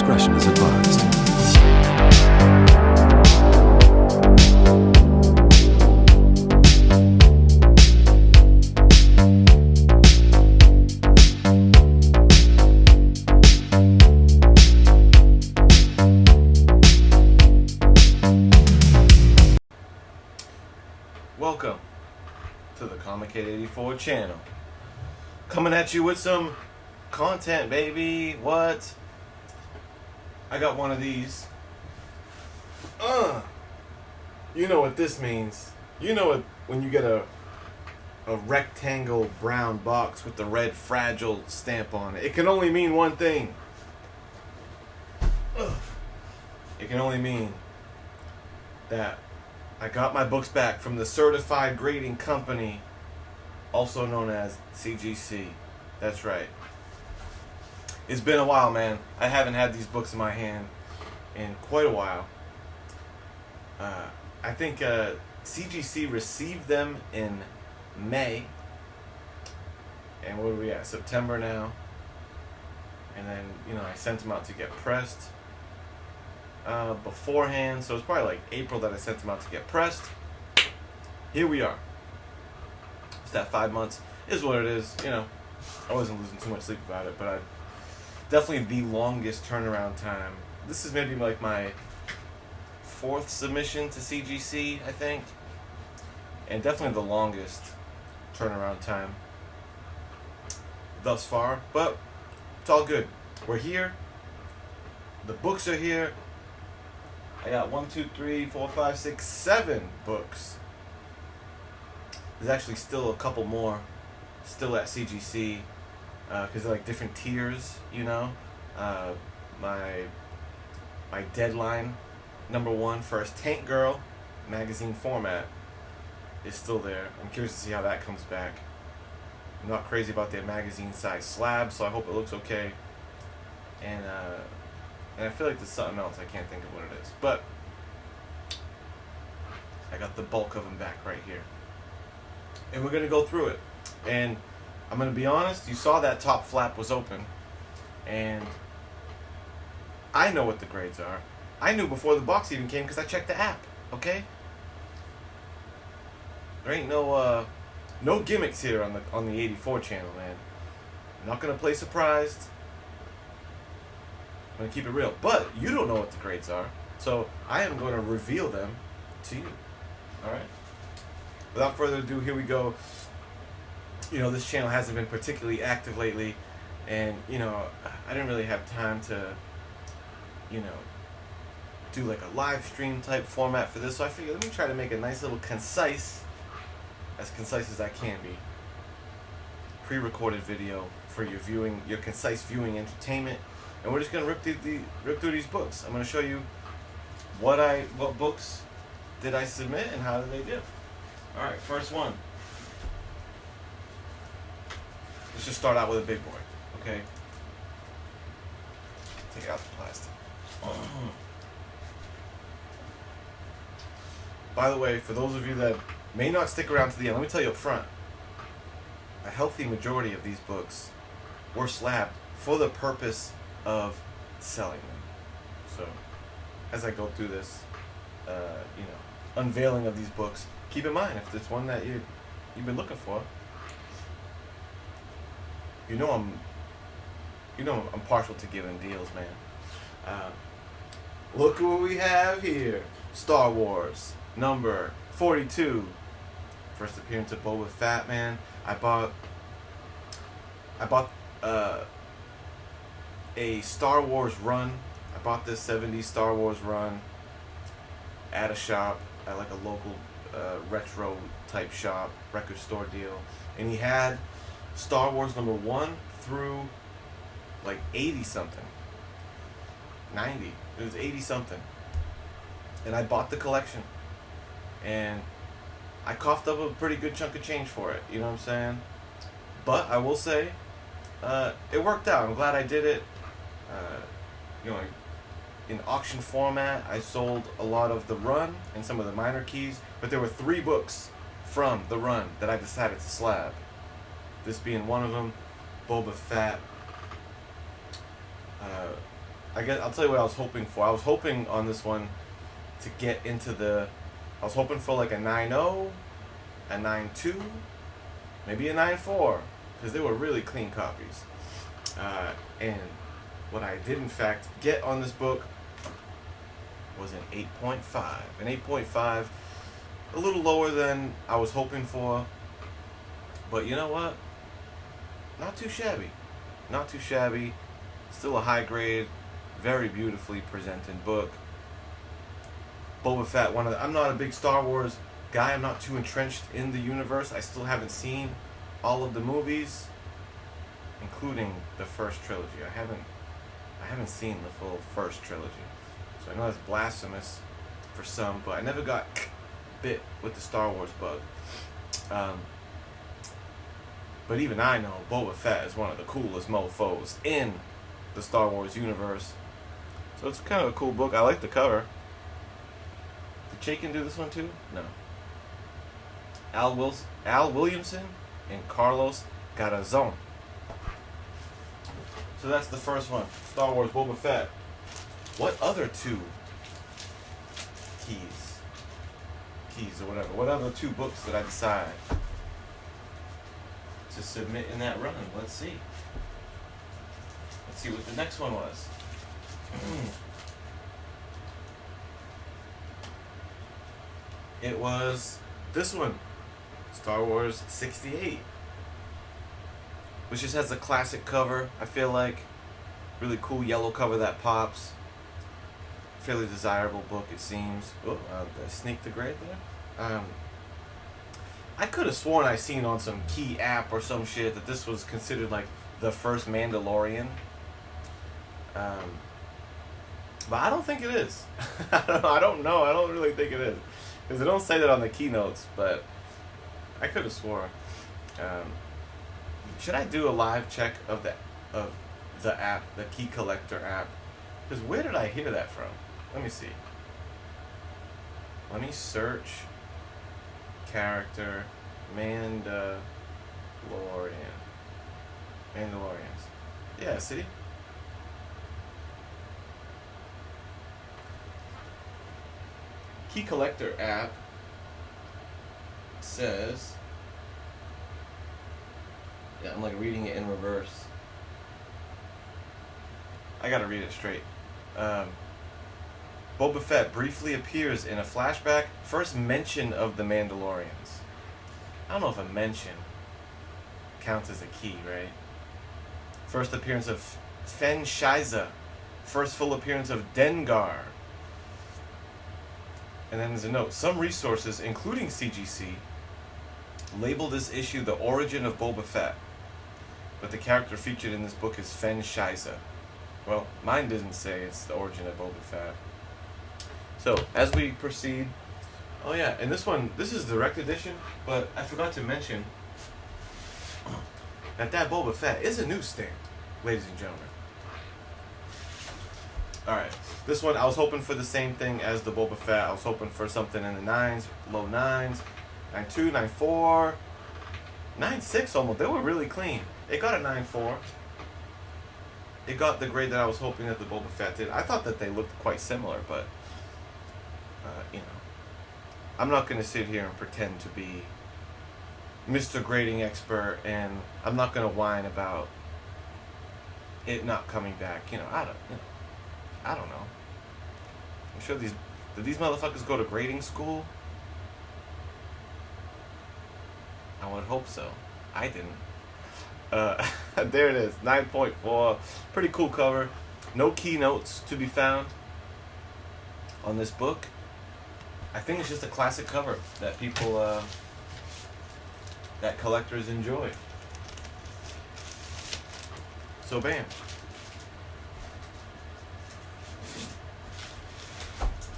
discretion is advised. Welcome to the Comic Kid 84 channel. Coming at you with some content, baby. What? I got one of these. You know what this means. You know what when you get a rectangle brown box with the red fragile stamp on it. It can only mean one thing. It can only mean that I got my books back from the Certified Grading Company, also known as CGC. That's right. It's been a while, man. I haven't had these books in my hand in quite a while. I think CGC received them in May. And what are we at? September now. And then, I sent them out to get pressed beforehand. So it's probably like April that I sent them out to get pressed. Here we are. It's that 5 months. Is what it is. I wasn't losing too much sleep about it, but definitely the longest turnaround time. This is maybe like my 4th submission to CGC, I think. And definitely the longest turnaround time thus far. But it's all good. We're here. The books are here. I got 1, 2, 3, 4, 5, 6, 7 books. There's actually still a couple more still at CGC. Because they're like different tiers, My deadline, #1, first Tank Girl magazine format is still there. I'm curious to see how that comes back. I'm not crazy about their magazine size slab, so I hope it looks okay. And I feel like there's something else, I can't think of what it is. But I got the bulk of them back right here. And we're going to go through it. And I'm going to be honest, you saw that top flap was open, and I know what the grades are. I knew before the box even came because I checked the app, okay? There ain't no gimmicks here on the 84 channel, man. I'm not going to play surprised. I'm going to keep it real. But you don't know what the grades are, so I am going to reveal them to you, all right? Without further ado, here we go. This channel hasn't been particularly active lately, and, I didn't really have time to, do like a live stream type format for this, so I figured let me try to make a nice little concise as I can be, pre-recorded video for your concise viewing entertainment, and we're just going to rip through these books. I'm going to show you what books did I submit and how did they do. Alright, first one. Let's just start out with a big boy, okay? Take out the plastic. By the way, for those of you that may not stick around to the end, let me tell you up front, a healthy majority of these books were slabbed for the purpose of selling them. So, as I go through this, unveiling of these books, keep in mind, if it's one that you've been looking for, I'm partial to giving deals, man. Look what we have here. Star Wars, number 42. First appearance of Boba Fett, man. I bought a Star Wars run. I bought this 70s Star Wars run at a shop, at like a local retro type shop, record store deal. And he had Star Wars number 1 through like 80 something. 90. It was 80 something. And I bought the collection. And I coughed up a pretty good chunk of change for it. You know what I'm saying? But I will say, it worked out. I'm glad I did it. In auction format, I sold a lot of the run and some of the minor keys. But there were 3 books from the run that I decided to slab. This being one of them, Boba Fett, I'll tell you what I was hoping for. I was hoping on this one to get into I was hoping for like a 9.0, a 9.2, maybe a 9.4, because they were really clean copies. And what I did in fact get on this book was an 8.5. An 8.5, a little lower than I was hoping for. But you know what? Not too shabby. Not too shabby. Still a high grade, very beautifully presented book. Boba Fett, I'm not a big Star Wars guy. I'm not too entrenched in the universe. I still haven't seen all of the movies, including the first trilogy. I haven't seen the full first trilogy. So I know that's blasphemous for some, but I never got bit with the Star Wars bug. But even I know Boba Fett is one of the coolest mofos in the Star Wars universe. So it's kind of a cool book. I like the cover. Did Chaykin do this one too? No. Al Williamson and Carlos Garazon. So that's the first one. Star Wars Boba Fett. What other two keys or whatever, what other two books did I decide to submit in that run? Let's see. Let's see what the next one was. It was this one, Star Wars 68, which just has a classic cover. I feel like really cool yellow cover that pops. Fairly desirable book, it seems. Oh, did I sneak the grade there? I could have sworn I seen on some key app or some shit that this was considered like the first Mandalorian. But I don't think it is. I don't know. I don't really think it is. Because they don't say that on the keynotes, but I could have sworn. Should I do a live check of the app, the Key Collector app? Because where did I hear that from? Let me see. Let me search character Mandalorians. Yeah, see? Key Collector app says, yeah, I'm like reading it in reverse. I gotta read it straight. Boba Fett briefly appears in a flashback. First mention of the Mandalorians. I don't know if a mention counts as a key, right? First appearance of Fen Shiza. First full appearance of Dengar. And then there's a note. Some resources, including CGC, label this issue the origin of Boba Fett. But the character featured in this book is Fen Shiza. Well, mine doesn't say it's the origin of Boba Fett. So, as we proceed... Oh yeah, and this one, this is direct edition, but I forgot to mention that Boba Fett is a newsstand, ladies and gentlemen. Alright, this one, I was hoping for the same thing as the Boba Fett. I was hoping for something in the 9s, low 9s, 9.2, 9.4, 9.6 almost. They were really clean. It got a 9.4. It got the grade that I was hoping that the Boba Fett did. I thought that they looked quite similar, but, you know, I'm not going to sit here and pretend to be Mr. Grading expert, and I'm not going to whine about it not coming back. I don't know. I'm sure did these motherfuckers go to grading school? I would hope so. I didn't. There it is, 9.4. Pretty cool cover. No keynotes to be found on this book. I think it's just a classic cover that people, that collectors enjoy. So bam.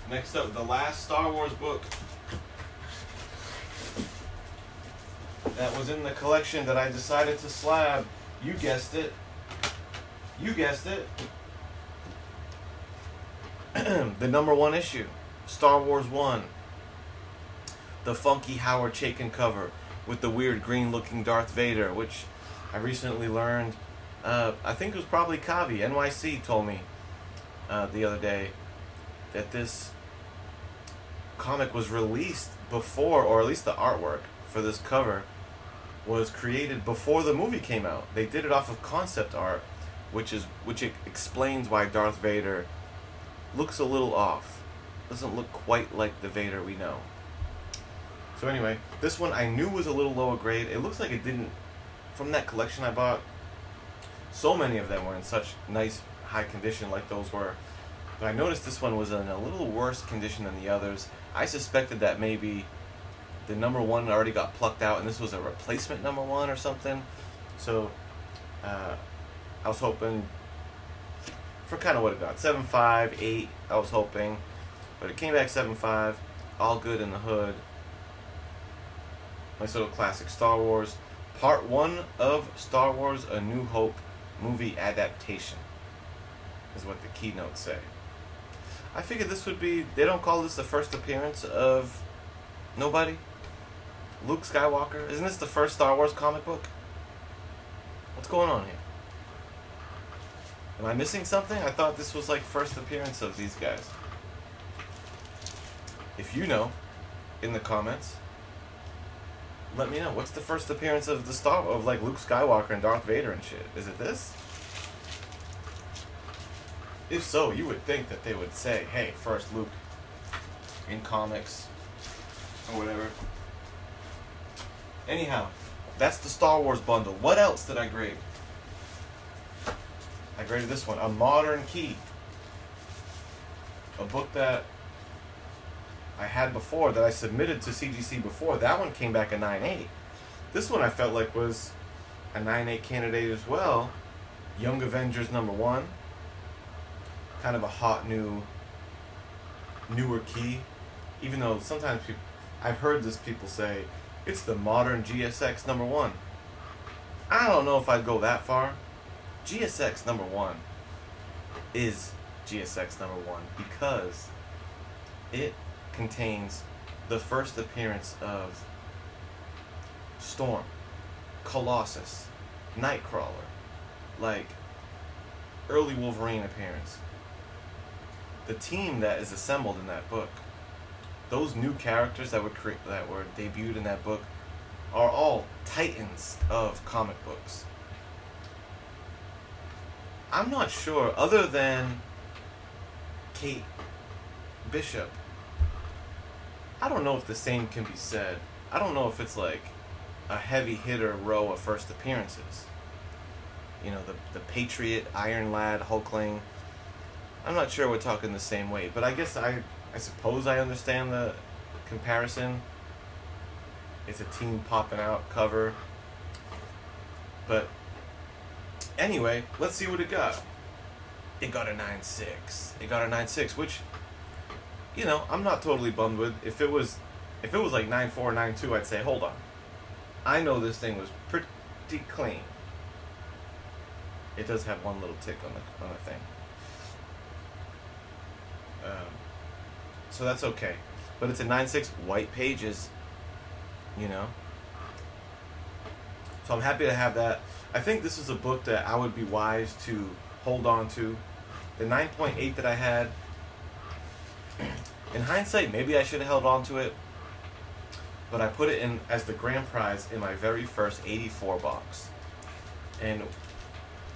Next up, the last Star Wars book that was in the collection that I decided to slab. You guessed it. You guessed it. The number one issue, Star Wars 1. The funky Howard Chaykin cover with the weird green looking Darth Vader, which I recently learned, I think it was probably Kavi, NYC, told me the other day that this comic was released before, or at least the artwork for this cover was created before the movie came out. They did it off of concept art, which explains why Darth Vader looks a little off. Doesn't look quite like the Vader we know. So anyway, this one I knew was a little lower grade. It looks like it didn't, from that collection I bought, so many of them were in such nice high condition like those were. But I noticed this one was in a little worse condition than the others. I suspected that maybe the number one already got plucked out and this was a replacement number one or something. So I was hoping for kind of what it got. 7.5, 8, I was hoping. But it came back 7.5, all good in the hood. Nice little classic Star Wars. Part 1 of Star Wars A New Hope movie adaptation is what the keynotes say. I figured this would be, they don't call this the first appearance of nobody? Luke Skywalker? Isn't this the first Star Wars comic book? What's going on here? Am I missing something? I thought this was like first appearance of these guys. If you know, in the comments, let me know. What's the first appearance of like Luke Skywalker and Darth Vader and shit? Is it this? If so, you would think that they would say, hey, first Luke in comics or whatever. Anyhow, that's the Star Wars bundle. What else did I grade? I graded this one, A Modern Key. A book that I had before, that I submitted to CGC before. That one came back a 9.8. This one I felt like was a 9.8 candidate as well. Young Avengers #1. Kind of a hot newer key. Even though sometimes I've heard this people say, it's the modern GSX #1. I don't know if I'd go that far. GSX #1 is GSX #1 because it contains the first appearance of Storm, Colossus, Nightcrawler, like early Wolverine appearance. The team that is assembled in that book, those new characters that were debuted in that book, are all titans of comic books. I'm not sure, other than Kate Bishop, I don't know if the same can be said. I don't know if it's like a heavy hitter row of first appearances. You know, the Patriot, Iron Lad, Hulkling. I'm not sure we're talking the same way, but I guess I suppose I understand the comparison. It's a team popping out cover. But anyway, let's see what it got. It got a 9.6. It got a 9.6, which, you know, I'm not totally bummed with. If it was like 9.4, 9.2, I'd say, hold on. I know this thing was pretty clean. It does have one little tick on the thing. So that's okay. But it's a 9.6, white pages, you know. So I'm happy to have that. I think this is a book that I would be wise to hold on to. The 9.8 that I had, in hindsight, maybe I should have held on to it. But I put it in as the grand prize in my very first 84 box. And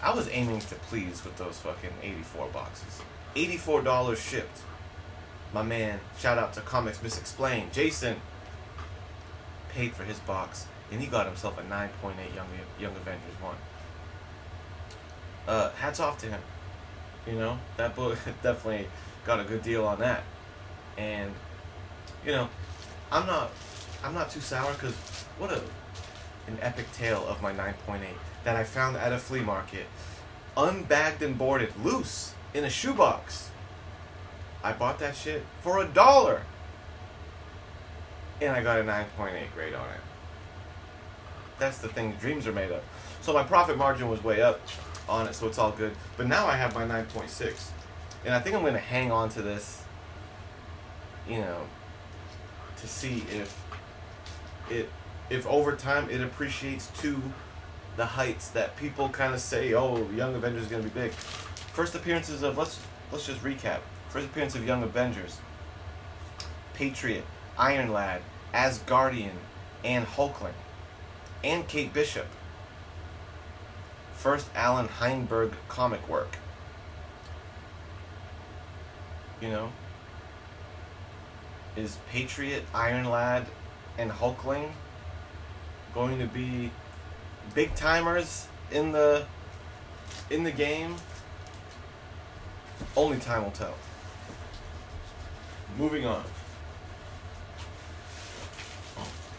I was aiming to please with those fucking 84 boxes. $84 shipped. My man, shout out to Comics Misexplained, Jason, paid for his box, and he got himself a 9.8 Young Avengers 1. Hats off to him. You know, that book definitely got a good deal on that. And, you know, I'm not too sour, because what an epic tale of my 9.8 that I found at a flea market, unbagged and boarded, loose, in a shoebox. I bought that shit for $1, and I got a 9.8 grade on it. That's the thing dreams are made of. So my profit margin was way up on it, so it's all good. But now I have my 9.6, and I think I'm going to hang on to this, you know, to see if over time it appreciates to the heights that people kind of say, oh, Young Avengers is going to be big. First appearances of, let's let's just recap. First appearance of Young Avengers. Patriot, Iron Lad, Asgardian, and Hulkling. And Kate Bishop. First Allen Heinberg comic work. You know? Is Patriot, Iron Lad, and Hulkling going to be big timers in the game? Only time will tell. Moving on.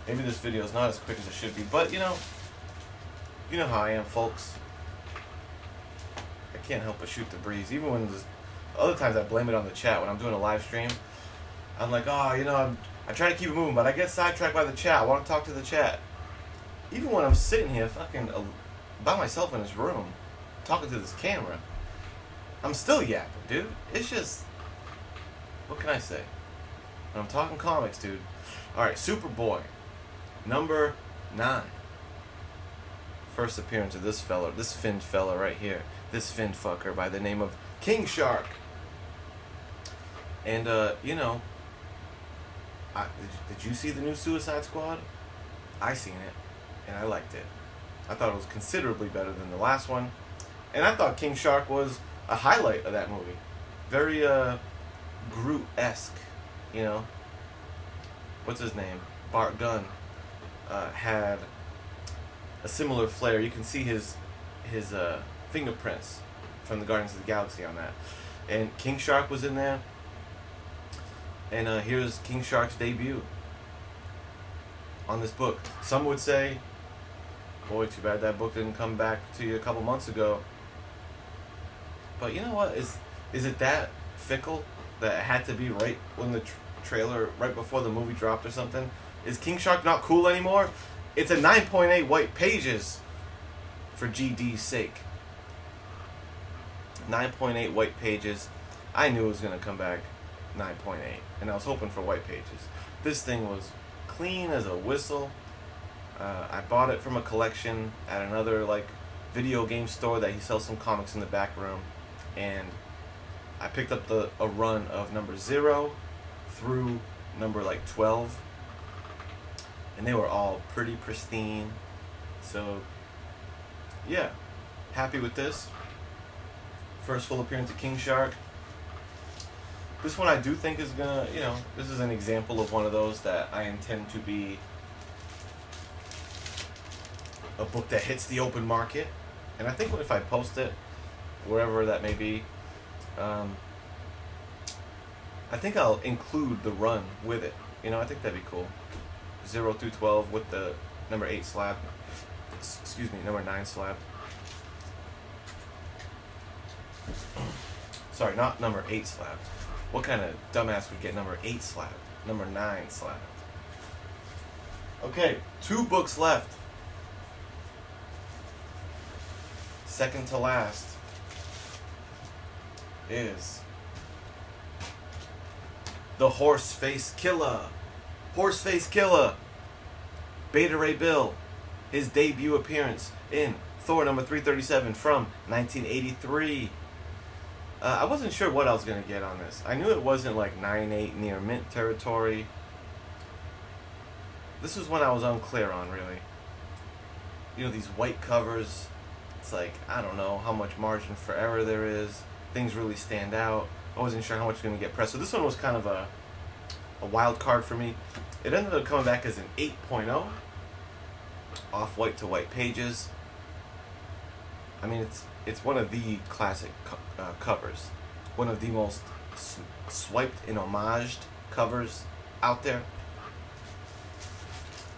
Maybe this video is not as quick as it should be, but you know how I am, folks. I can't help but shoot the breeze. Even when other times I blame it on the chat. When I'm doing a live stream, I'm like, I try to keep it moving, but I get sidetracked by the chat. I want to talk to the chat. Even when I'm sitting here fucking by myself in this room, talking to this camera, I'm still yapping, dude. It's just, what can I say? When I'm talking comics, dude. Alright, Superboy, number 9. First appearance of this fella, this finned fella right here. This finned fucker by the name of King Shark. And, did you see the new Suicide Squad? I seen it, and I liked it. I thought it was considerably better than the last one. And I thought King Shark was a highlight of that movie. Very, Groot-esque, you know? What's his name? Bart Gunn had a similar flair. You can see his fingerprints from the Guardians of the Galaxy on that. And King Shark was in there. And here's King Shark's debut on this book. Some would say, boy, too bad that book didn't come back to you a couple months ago. But you know what? Is it that fickle that it had to be right when the trailer, right before the movie dropped or something? Is King Shark not cool anymore? It's a 9.8 white pages for GD's sake. 9.8 white pages. I knew it was going to come back 9.8, and I was hoping for white pages. This thing was clean as a whistle. I bought it from a collection at another video game store that he sells some comics in the back room, and I picked up a run of number 0 through number 12, and they were all pretty pristine. So yeah, happy with this. First full appearance of King Shark. This one I do think is gonna, this is an example of one of those that I intend to be a book that hits the open market. And I think if I post it, wherever that may be, I think I'll include the run with it. I think that'd be cool. 0 through 12 with the number 8 slab. Excuse me, number 9 slab. Sorry, not number 8 slabbed. What kind of dumbass would get number 8 slabbed? Number 9 slabbed. Okay, 2 books left. Second to last is the Horseface Killer. Horseface Killer. Beta Ray Bill. His debut appearance in Thor number 337 from 1983. I wasn't sure what I was going to get on this. I knew it wasn't 9.8 near mint territory. This was one I was unclear on, really. These white covers, it's I don't know how much margin for error there is. Things really stand out. I wasn't sure how much was going to get pressed. So this one was kind of a wild card for me. It ended up coming back as an 8.0. Off-white to white pages. I mean, it's one of the classic covers. One of the most swiped and homaged covers out there.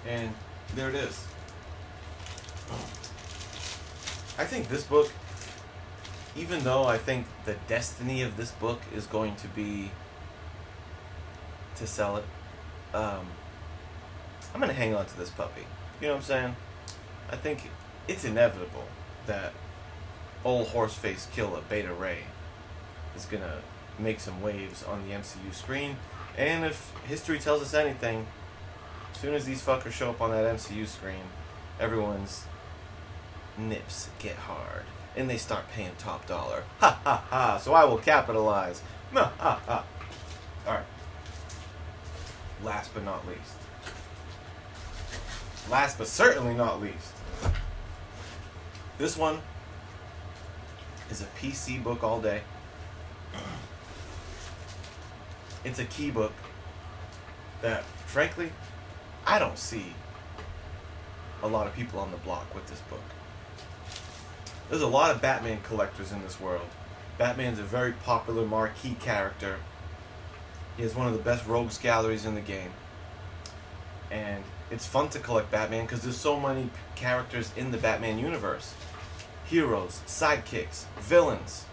And there it is. I think this book, even though I think the destiny of this book is going to be to sell it, I'm going to hang on to this puppy. You know what I'm saying? I think it's inevitable that old Horseface Killer, Beta Ray, is going to make some waves on the MCU screen. And if history tells us anything, as soon as these fuckers show up on that MCU screen, everyone's nips get hard and they start paying top dollar. Ha ha ha. So I will capitalize. Ha ha ha. Alright. Last but not least. Last but certainly not least. This one is a PC book all day. It's a key book that, frankly, I don't see a lot of people on the block with this book. There's a lot of Batman collectors in this world. Batman's a very popular marquee character. He has one of the best rogues galleries in the game. And it's fun to collect Batman because there's so many characters in the Batman universe. Heroes, sidekicks, villains.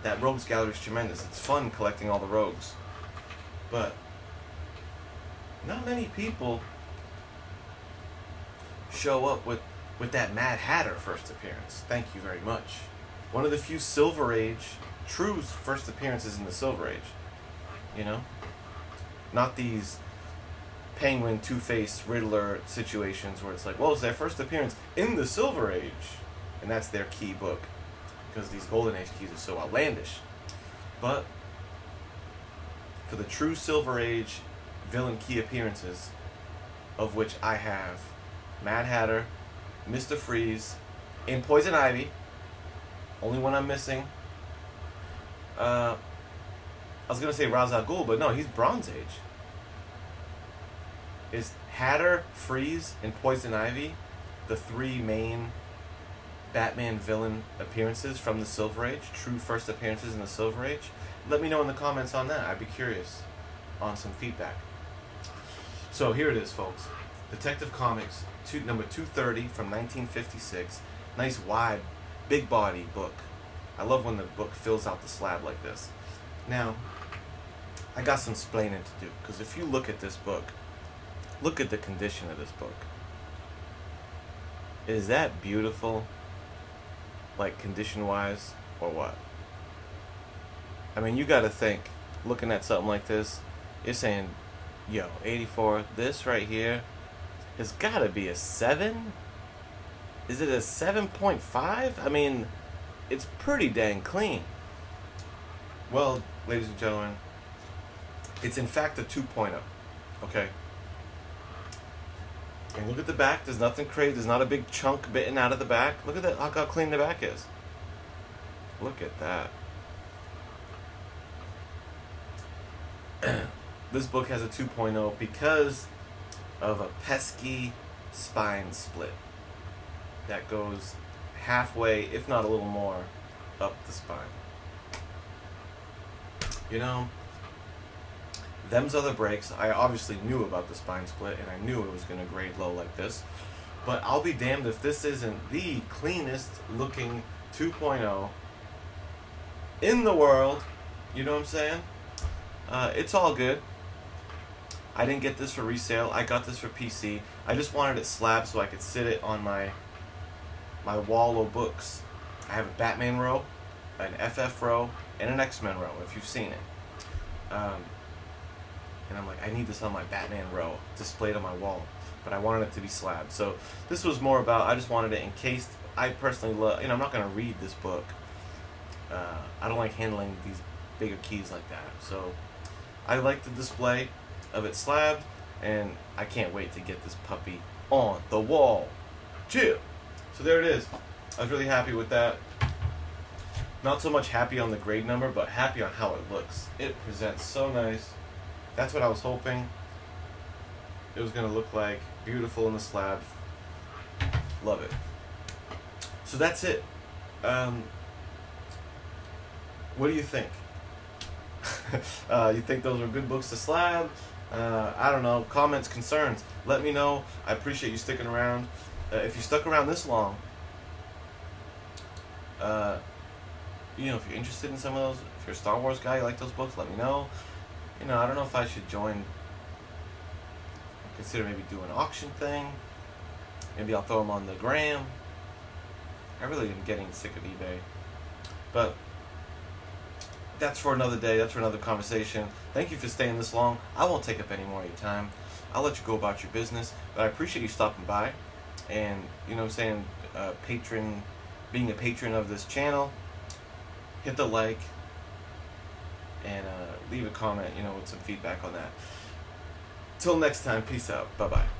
That rogues gallery is tremendous. It's fun collecting all the rogues. But not many people show up with that Mad Hatter first appearance. Thank you very much. One of the few Silver Age, true first appearances in the Silver Age. You know? Not these Penguin, Two-Face, Riddler situations where it's like, well, it's their first appearance in the Silver Age. And that's their key book. Because these Golden Age keys are so outlandish. But for the true Silver Age villain key appearances, of which I have Mad Hatter, Mr. Freeze, and Poison Ivy, only one I'm missing. I was going to say Ra's al Ghul, but no, he's Bronze Age. Is Hatter, Freeze, and Poison Ivy the three main Batman villain appearances from the Silver Age? True first appearances in the Silver Age? Let me know in the comments on that. I'd be curious on some feedback. So here it is, folks. Detective Comics, number 230 from 1956. Nice, wide, big body book. I love when the book fills out the slab like this. Now, I got some explaining to do, because if you look at this book, look at the condition of this book. Is that beautiful? Like, condition-wise, or what? I mean, you gotta think, looking at something like this, you're saying, yo, 84, this right here has gotta be a 7? Is it a 7.5? I mean, it's pretty dang clean. Well, ladies and gentlemen, it's in fact a 2.0, okay? And look at the back. There's nothing crazy. There's not a big chunk bitten out of the back. Look at that. Look how clean the back is. Look at that. This book has a 2.0 because of a pesky spine split that goes halfway, if not a little more, up the spine. You know, them's other breaks. I obviously knew about the spine split, and I knew it was going to grade low like this. But I'll be damned if this isn't the cleanest looking 2.0 in the world. You know what I'm saying? It's all good. I didn't get this for resale. I got this for PC. I just wanted it slabbed so I could sit it on my wall of books. I have a Batman row, an FF row, and an X-Men row, if you've seen it. And I'm like, I need this on my Batman row, displayed on my wall. But I wanted it to be slabbed. So this was more about, I just wanted it encased. I personally love, I'm not going to read this book. I don't like handling these bigger keys like that. So I like the display of it slabbed, and I can't wait to get this puppy on the wall. Chill. So there it is. I was really happy with that. Not so much happy on the grade number, but happy on how it looks. It presents so nice. That's what I was hoping it was going to look like. Beautiful in the slab. Love it. So that's it. What do you think? You think those were good books to slab? I don't know. Comments, concerns. Let me know. I appreciate you sticking around. If you stuck around this long, if you're interested in some of those, if you're a Star Wars guy, you like those books, let me know. I don't know if I should consider maybe doing an auction thing. Maybe I'll throw them on the gram. I really am getting sick of eBay. But that's for another day. That's for another conversation. Thank you for staying this long. I won't take up any more of your time. I'll let you go about your business. But I appreciate you stopping by. And, patron being a patron of this channel. Hit the like and leave a comment, with some feedback on that. Till next time, peace out. Bye-bye.